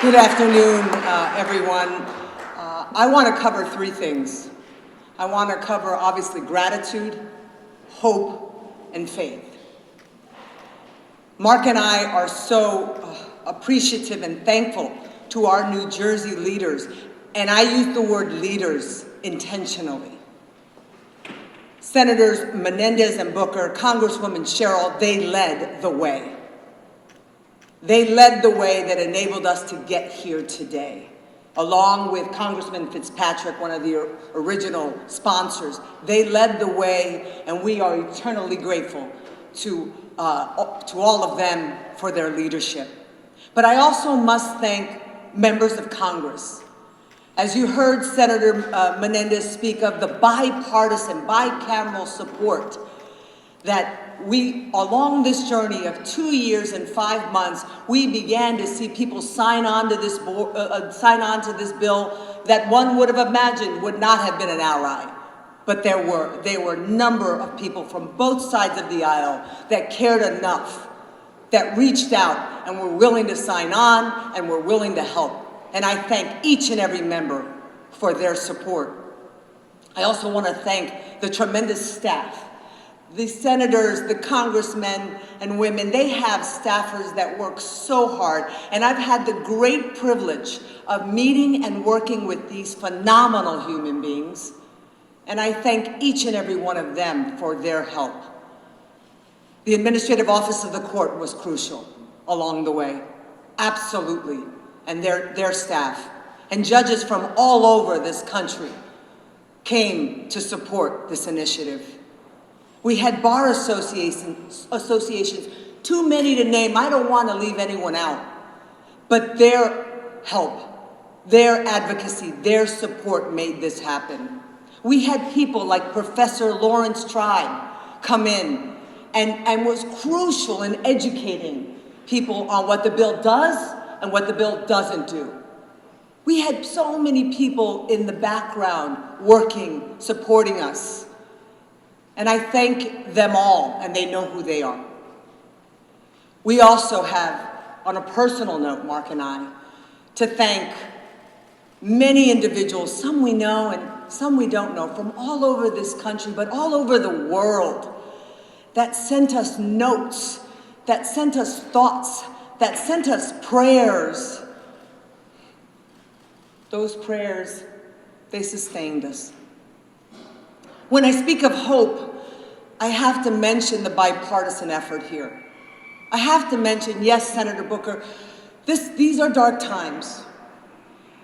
Good afternoon, everyone. I want to cover three things. I want to cover, obviously, gratitude, hope, and faith. Mark and I are so appreciative and thankful to our New Jersey leaders, and I use the word leaders intentionally. Senators Menendez and Booker, Congresswoman Sherrill, they led the way. They led the way that enabled us to get here today. Along with Congressman Fitzpatrick, one of the original sponsors, they led the way, and we are eternally grateful to all of them for their leadership. But I also must thank members of Congress. As you heard Senator Menendez speak of the bipartisan, bicameral support that we, along this journey of 2 years and 5 months, we began to see people sign on to this bill that one would have imagined would not have been an ally. But there were a number of people from both sides of the aisle that cared enough, that reached out and were willing to sign on and were willing to help. And I thank each and every member for their support. I also want to thank the tremendous staff. The senators, the congressmen and women, they have staffers that work so hard. And I've had the great privilege of meeting and working with these phenomenal human beings. And I thank each and every one of them for their help. The administrative office of the court was crucial along the way, absolutely, and their staff. And judges from all over this country came to support this initiative. We had bar associations, too many to name. I don't want to leave anyone out. But their help, their advocacy, their support made this happen. We had people like Professor Lawrence Tribe come in and was crucial in educating people on what the bill does and what the bill doesn't do. We had so many people in the background working, supporting us. And I thank them all, and they know who they are. We also have, on a personal note, Mark and I, to thank many individuals, some we know and some we don't know, from all over this country, but all over the world, that sent us notes, that sent us thoughts, that sent us prayers. Those prayers, they sustained us. When I speak of hope, I have to mention the bipartisan effort here. I have to mention, yes, Senator Booker, these are dark times.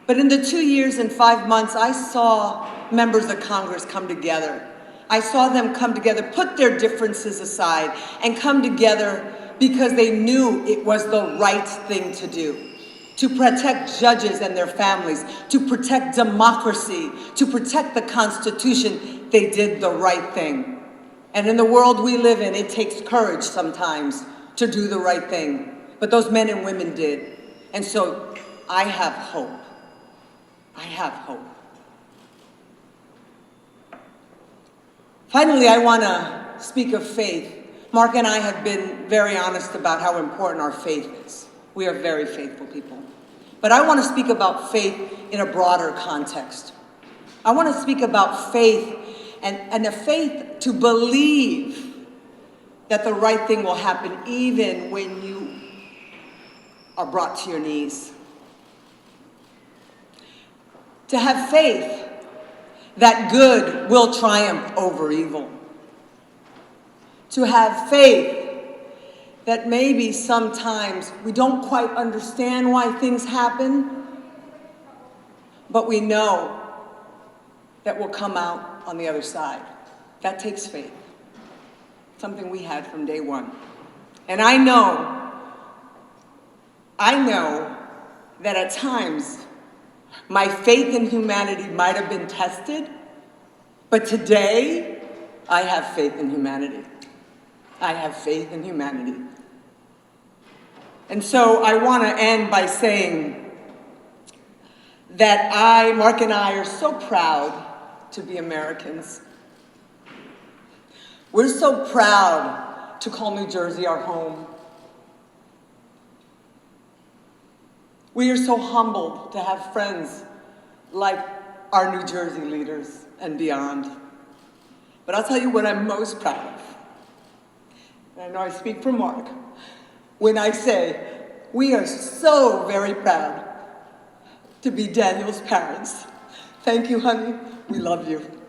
But in the 2 years and 5 months, I saw members of Congress come together. I saw them come together, put their differences aside, and come together because they knew it was the right thing to do. To protect judges and their families, to protect democracy, to protect the Constitution, they did the right thing. And in the world we live in, it takes courage sometimes to do the right thing. But those men and women did. And so I have hope. I have hope. Finally, I want to speak of faith. Mark and I have been very honest about how important our faith is. We are very faithful people. But I want to speak about faith in a broader context. I want to speak about faith and the faith to believe that the right thing will happen even when you are brought to your knees. To have faith that good will triumph over evil. To have faith that maybe sometimes we don't quite understand why things happen, but we know that we'll come out on the other side. That takes faith. Something we had from day one. And I know that at times my faith in humanity might have been tested, but today I have faith in humanity. I have faith in humanity. And so I want to end by saying that Mark and I are so proud to be Americans. We're so proud to call New Jersey our home. We are so humbled to have friends like our New Jersey leaders and beyond. But I'll tell you what I'm most proud of. And I know I speak for Mark when I say we are so very proud to be Daniel's parents. Thank you, honey. We love you.